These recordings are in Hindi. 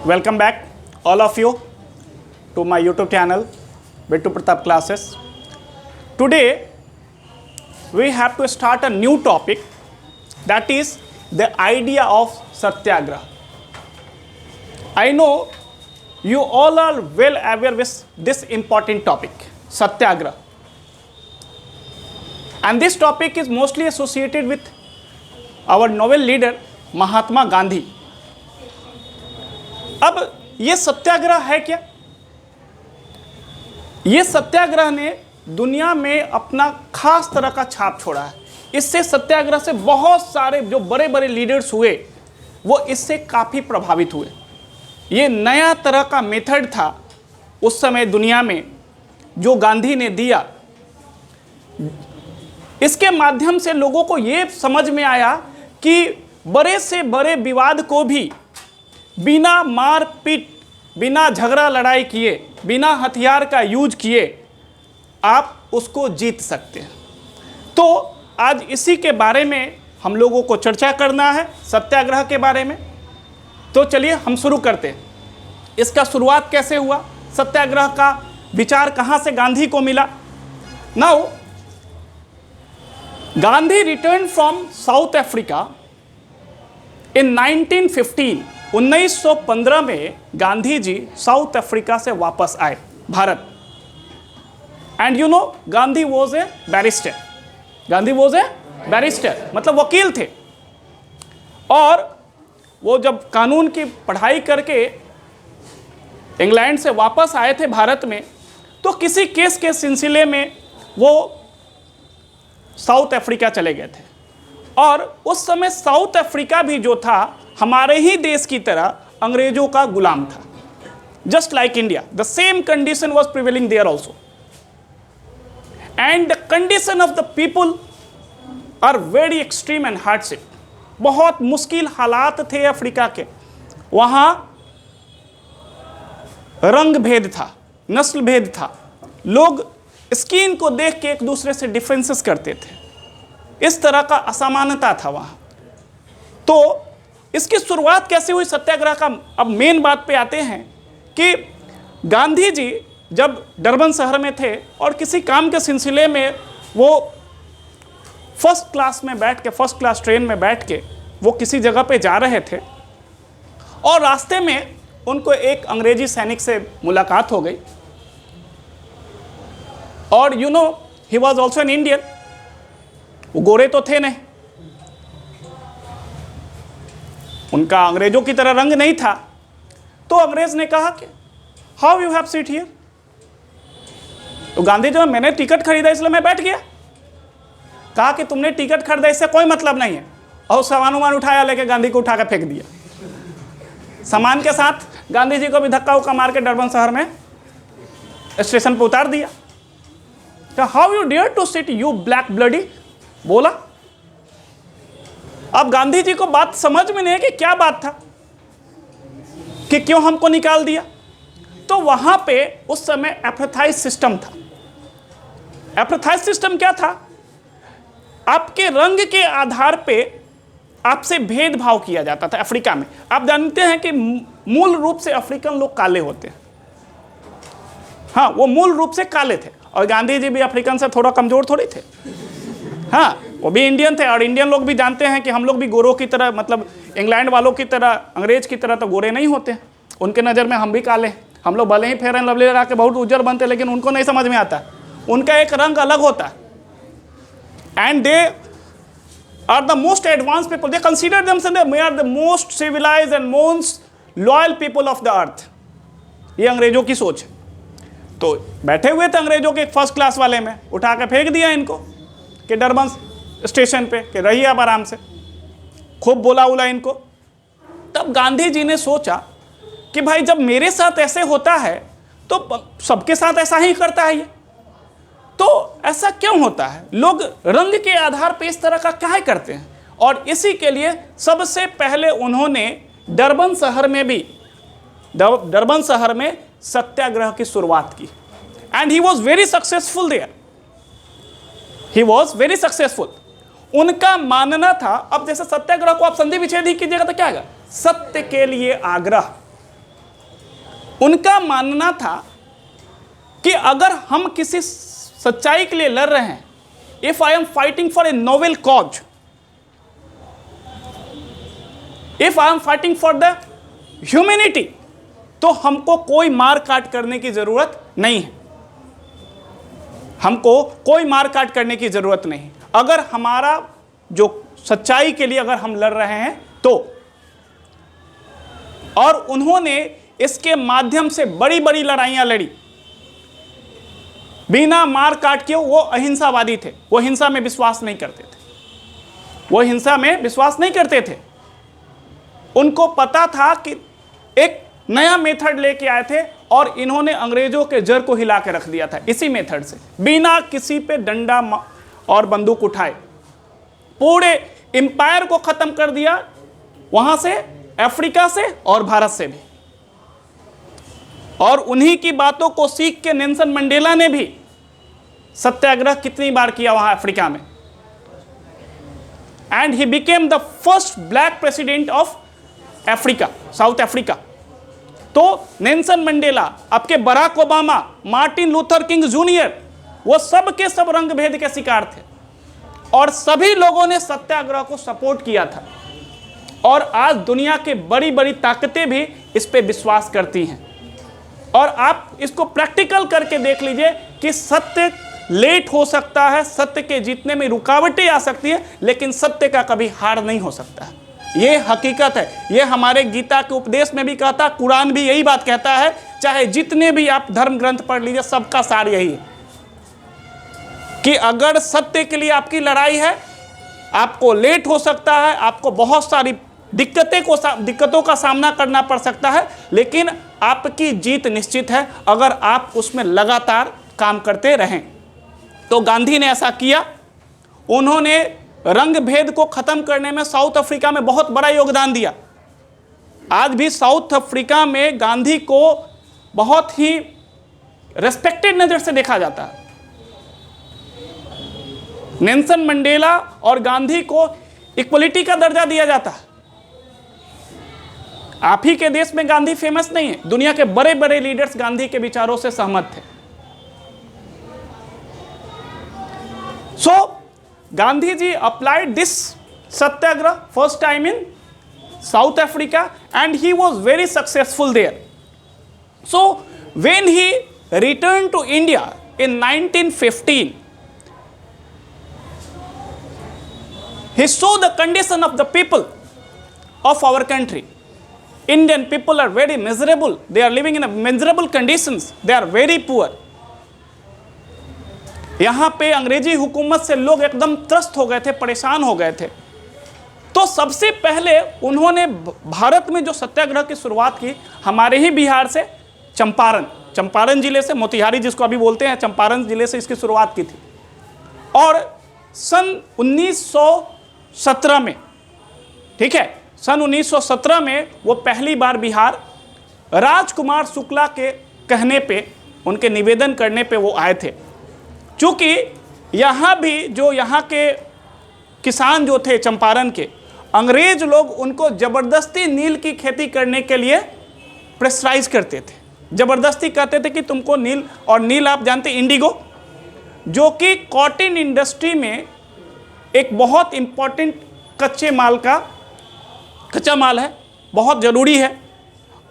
Welcome back, all of you, to my YouTube channel, Bittu Pratap Classes. Today, we have to start a new topic, that is the idea of Satyagraha. I know you all are well aware with this important topic, Satyagraha. And this topic is mostly associated with our noble leader Mahatma Gandhi. अब ये सत्याग्रह है क्या? ये सत्याग्रह ने दुनिया में अपना खास तरह का छाप छोड़ा है. इससे सत्याग्रह से बहुत सारे जो बड़े बड़े लीडर्स हुए वो इससे काफ़ी प्रभावित हुए. ये नया तरह का मेथड था उस समय दुनिया में जो गांधी ने दिया. इसके माध्यम से लोगों को ये समझ में आया कि बड़े से बड़े विवाद को भी बिना मारपीट, बिना झगड़ा लड़ाई किए, बिना हथियार का यूज किए आप उसको जीत सकते हैं. तो आज इसी के बारे में हम लोगों को चर्चा करना है, सत्याग्रह के बारे में. तो चलिए हम शुरू करते हैं. इसका शुरुआत कैसे हुआ, सत्याग्रह का विचार कहाँ से गांधी को मिला. Now Gandhi return from south Africa in 1915. 1915 में गांधी जी साउथ अफ्रीका से वापस आए Bharat. And you know Gandhi was a barrister. Gandhi was a barrister मतलब वकील थे. और वो जब कानून की पढ़ाई करके इंग्लैंड से वापस आए थे भारत में, तो किसी केस के सिलसिले में वो साउथ अफ्रीका चले गए थे. और उस समय साउथ अफ्रीका भी जो था हमारे ही देश की तरह अंग्रेजों का गुलाम था. Just like India, the same condition was prevailing there also. And the condition of the people are very extreme and hardship. बहुत मुश्किल हालात थे अफ्रीका के. वहाँ रंग भेद था, नस्ल भेद था. लोग स्किन को देख के एक दूसरे से डिफरेंसेस करते थे. इस तरह का असमानता था वहाँ. तो इसकी शुरुआत कैसे हुई सत्याग्रह का. अब मेन बात पे आते हैं कि गांधी जी जब डरबन शहर में थे और किसी काम के सिलसिले में वो फर्स्ट क्लास ट्रेन में बैठ के वो किसी जगह पे जा रहे थे. और रास्ते में उनको एक अंग्रेजी सैनिक से मुलाकात हो गई. और you know he was also an Indian. वो गोरे तो थे नहीं, उनका अंग्रेजों की तरह रंग नहीं था. तो अंग्रेज ने कहा कि how you have seat here. तो गांधी जी, मैंने टिकट खरीदा इसलिए मैं बैठ गया. कहा कि तुमने टिकट खरीदा इससे कोई मतलब नहीं है. और सामान उठाया, लेके गांधी को उठा कर फेंक दिया. सामान के साथ गांधी जी को भी धक्का उक्का मार के डरबन शहर में स्टेशन पर उतार दिया. How you dare to sit you black bloody, बोला. अब गांधी जी को बात समझ में नहीं है कि क्या बात था, कि क्यों हमको निकाल दिया. तो वहां पे उस समय एपथाइज सिस्टम था. एपथाइज सिस्टम क्या था, आपके रंग के आधार पे आपसे भेदभाव किया जाता था अफ्रीका में. आप जानते हैं कि मूल रूप से अफ्रीकन लोग काले होते हैं. हाँ, वो मूल रूप से काले थे. और गांधी जी भी अफ्रीकन से थोड़ा कमजोर थोड़ी थे. हाँ, वो भी इंडियन थे. और इंडियन लोग भी जानते हैं कि हम लोग भी गोरों की तरह, मतलब इंग्लैंड वालों की तरह, अंग्रेज की तरह तो गोरे नहीं होते. उनके नज़र में हम भी काले. हम लोग भले ही फेयर एंड लवली लगा के बहुत उज्जर बनते, लेकिन उनको नहीं समझ में आता. उनका एक रंग अलग होता है. And they are the most advance people. They consider themselves they are the most civilised and most loyal people of the earth. ये अंग्रेजों की सोच है. तो बैठे हुए थे अंग्रेजों के फर्स्ट क्लास वाले में, उठा के फेंक दिया इनको कि डरबन स्टेशन पे कि रहिए आप आराम से. खूब बोला उला इनको. तब गांधी जी ने सोचा कि भाई जब मेरे साथ ऐसे होता है तो सबके साथ ऐसा ही करता है ये. तो ऐसा क्यों होता है, लोग रंग के आधार पे इस तरह का क्या करते हैं. और इसी के लिए सबसे पहले उन्होंने डरबन शहर में सत्याग्रह की शुरुआत की. And he was very successful there. He was very successful. उनका मानना था, अब जैसे सत्याग्रह को आप संधि विच्छेद ही कीजिएगा तो क्या आएगा, सत्य के लिए आग्रह। उनका मानना था कि अगर हम किसी सच्चाई के लिए लड़ रहे हैं, if I am fighting for a noble cause, if I am fighting for the humanity, तो हमको कोई मार काट करने की जरूरत नहीं है, हमको कोई मार काट करने की जरूरत नहीं। अगर हमारा जो सच्चाई के लिए अगर हम लड़ रहे हैं तो, और उन्होंने इसके माध्यम से बड़ी बड़ी लड़ाइयां लड़ी बिना मार काट के। वो अहिंसावादी थे, वो हिंसा में विश्वास नहीं करते थे, वो हिंसा में विश्वास नहीं करते थे। उनको पता था कि एक नया मेथड लेके आए थे और इन्होंने अंग्रेजों के जड़ को हिला के रख दिया था इसी मेथड से, बिना किसी पे डंडा और बंदूक उठाए पूरे एम्पायर को खत्म कर दिया, वहां से, अफ्रीका से और भारत से भी। और उन्हीं की बातों को सीख के नेल्सन मंडेला ने भी सत्याग्रह कितनी बार किया वहां अफ्रीका में, and he became the first black president of Africa, South Africa. तो नेल्सन मंडेला, आपके Barack Obama, Martin Luther King junior, वो सब के सब रंग भेद के शिकार थे और सभी लोगों ने सत्याग्रह को सपोर्ट किया था। और आज दुनिया के बड़ी बड़ी ताकतें भी इस पे विश्वास करती हैं। और आप इसको प्रैक्टिकल करके देख लीजिए कि सत्य लेट हो सकता है, सत्य के जीतने में रुकावटें आ सकती है, लेकिन सत्य का कभी हार नहीं हो सकता है। ये हकीकत है। ये हमारे गीता के उपदेश में भी कहता, कुरान भी यही बात कहता है। चाहे जितने भी आप धर्म ग्रंथ पढ़ लीजिए, सबका सार यही है कि अगर सत्य के लिए आपकी लड़ाई है, आपको लेट हो सकता है, आपको बहुत सारी दिक्कतों का सामना करना पड़ सकता है, लेकिन आपकी जीत निश्चित है अगर आप उसमें लगातार काम करते रहें। तो गांधी ने ऐसा किया। उन्होंने रंग भेद को खत्म करने में साउथ अफ्रीका में बहुत बड़ा योगदान दिया। आज भी साउथ अफ्रीका में गांधी को बहुत ही रेस्पेक्टेड नजर से देखा जाता है। नेल्सन मंडेला और गांधी को इक्वलिटी का दर्जा दिया जाता है। आप ही के देश में गांधी फेमस नहीं है, दुनिया के बड़े बड़े लीडर्स गांधी के विचारों से सहमत थे। सो Gandhi ji applied this satyagrah first time in South Africa and he was very successful there. So when he returned to India in 1915, he saw the condition of the people of our country. Indian people are very miserable. They are living in a miserable conditions. They are very poor. यहाँ पे अंग्रेजी हुकूमत से लोग एकदम त्रस्त हो गए थे, परेशान हो गए थे। तो सबसे पहले उन्होंने भारत में जो सत्याग्रह की शुरुआत की, हमारे ही बिहार से, चंपारण जिले से, मोतिहारी जिसको अभी बोलते हैं, चंपारण जिले से इसकी शुरुआत की थी। और सन 1917 में, ठीक है, सन 1917 में वो पहली बार बिहार राजकुमार शुक्ला के कहने पे, उनके निवेदन करने पे वो आए थे। चूँकि यहाँ भी जो यहाँ के किसान जो थे चंपारण के, अंग्रेज लोग उनको ज़बरदस्ती नील की खेती करने के लिए प्रेशराइज करते थे। ज़बरदस्ती कहते थे कि तुमको नील, और नील आप जानते इंडिगो, जो कि कॉटन इंडस्ट्री में एक बहुत इम्पॉर्टेंट कच्चा माल है, बहुत ज़रूरी है।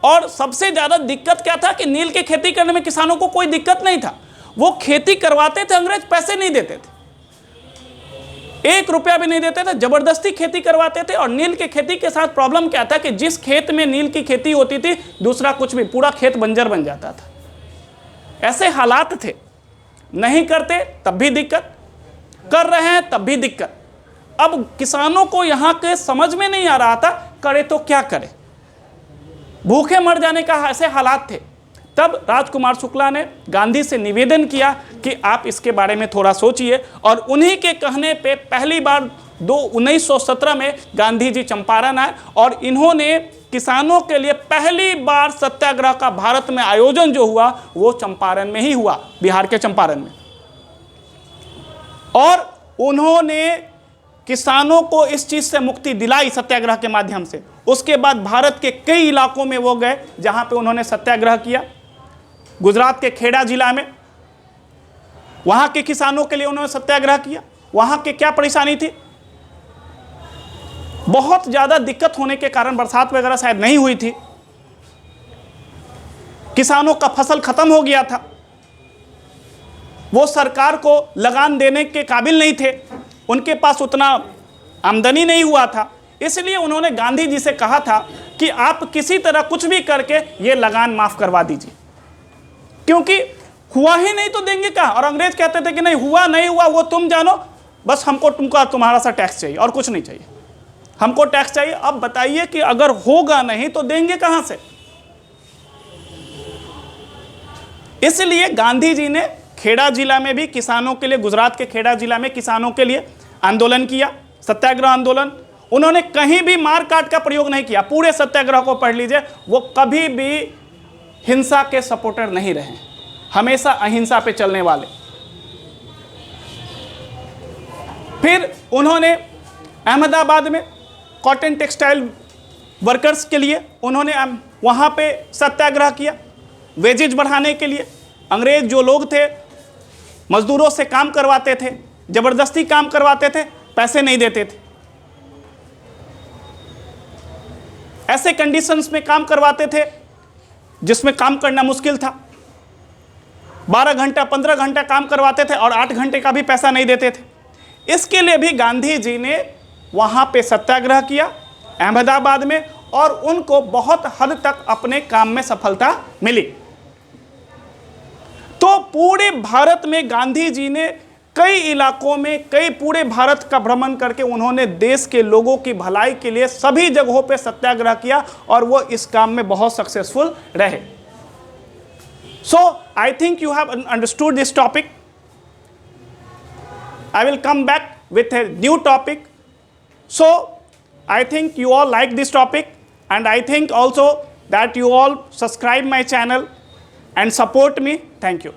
और सबसे ज़्यादा दिक्कत क्या था कि नील की खेती करने में किसानों को कोई दिक्कत नहीं था। वो खेती करवाते थे, अंग्रेज पैसे नहीं देते थे, 1 रुपया भी नहीं देते थे, जबरदस्ती खेती करवाते थे। और नील की खेती के साथ प्रॉब्लम क्या था कि जिस खेत में नील की खेती होती थी, दूसरा कुछ भी, पूरा खेत बंजर बन जाता था। ऐसे हालात थे। नहीं करते तब भी दिक्कत, कर रहे हैं तब भी दिक्कत। अब किसानों को यहाँ के समझ में नहीं आ रहा था, करे तो क्या करे, भूखे मर जाने का ऐसे हालात थे। तब राजकुमार शुक्ला ने गांधी से निवेदन किया कि आप इसके बारे में थोड़ा सोचिए। और उन्हीं के कहने पे पहली बार 1917 में गांधी जी चंपारण आए और इन्होंने किसानों के लिए पहली बार सत्याग्रह का भारत में आयोजन जो हुआ वो चंपारण में ही हुआ, बिहार के चंपारण में। और उन्होंने किसानों को इस चीज से मुक्ति दिलाई सत्याग्रह के माध्यम से। उसके बाद भारत के कई इलाकों में वो गए जहां पे उन्होंने सत्याग्रह किया। गुजरात के खेड़ा जिला में वहां के किसानों के लिए उन्होंने सत्याग्रह किया। वहां के क्या परेशानी थी, बहुत ज्यादा दिक्कत होने के कारण बरसात वगैरह शायद नहीं हुई थी, किसानों का फसल खत्म हो गया था, वो सरकार को लगान देने के काबिल नहीं थे, उनके पास उतना आमदनी नहीं हुआ था। इसलिए उन्होंने गांधी जी से कहा था कि आप किसी तरह कुछ भी करके ये लगान माफ करवा दीजिए, क्योंकि हुआ ही नहीं तो देंगे क्या। और अंग्रेज कहते थे कि नहीं हुआ नहीं हुआ वो तुम जानो, बस हमको तुमका तुम्हारा सा टैक्स चाहिए और कुछ नहीं चाहिए, हमको टैक्स चाहिए। अब बताइए कि अगर होगा नहीं तो देंगे कहां से। इसलिए गांधी जी ने खेड़ा जिला में भी किसानों के लिए, गुजरात के खेड़ा जिला में किसानों के लिए आंदोलन किया, सत्याग्रह आंदोलन। उन्होंने कहीं भी मार काट का प्रयोग नहीं किया। पूरे सत्याग्रह को पढ़ लीजिए, वो कभी भी हिंसा के सपोर्टर नहीं रहे, हमेशा अहिंसा पे चलने वाले। फिर उन्होंने अहमदाबाद में कॉटन टेक्सटाइल वर्कर्स के लिए उन्होंने वहां पे सत्याग्रह किया, वेजेज बढ़ाने के लिए। अंग्रेज जो लोग थे मजदूरों से काम करवाते थे, जबरदस्ती काम करवाते थे, पैसे नहीं देते थे, ऐसे कंडीशंस में काम करवाते थे जिसमें काम करना मुश्किल था। 12 घंटा 15 घंटा काम करवाते थे और 8 घंटे का भी पैसा नहीं देते थे। इसके लिए भी गांधी जी ने वहां पे सत्याग्रह किया अहमदाबाद में, और उनको बहुत हद तक अपने काम में सफलता मिली। तो पूरे भारत में गांधी जी ने कई इलाकों में, कई पूरे भारत का भ्रमण करके उन्होंने देश के लोगों की भलाई के लिए सभी जगहों पे सत्याग्रह किया, और वो इस काम में बहुत सक्सेसफुल रहे। So I think you have understood this topic. I will come back with a new topic. So I think you all like this topic, and I think also that you all subscribe my channel and support me. Thank you.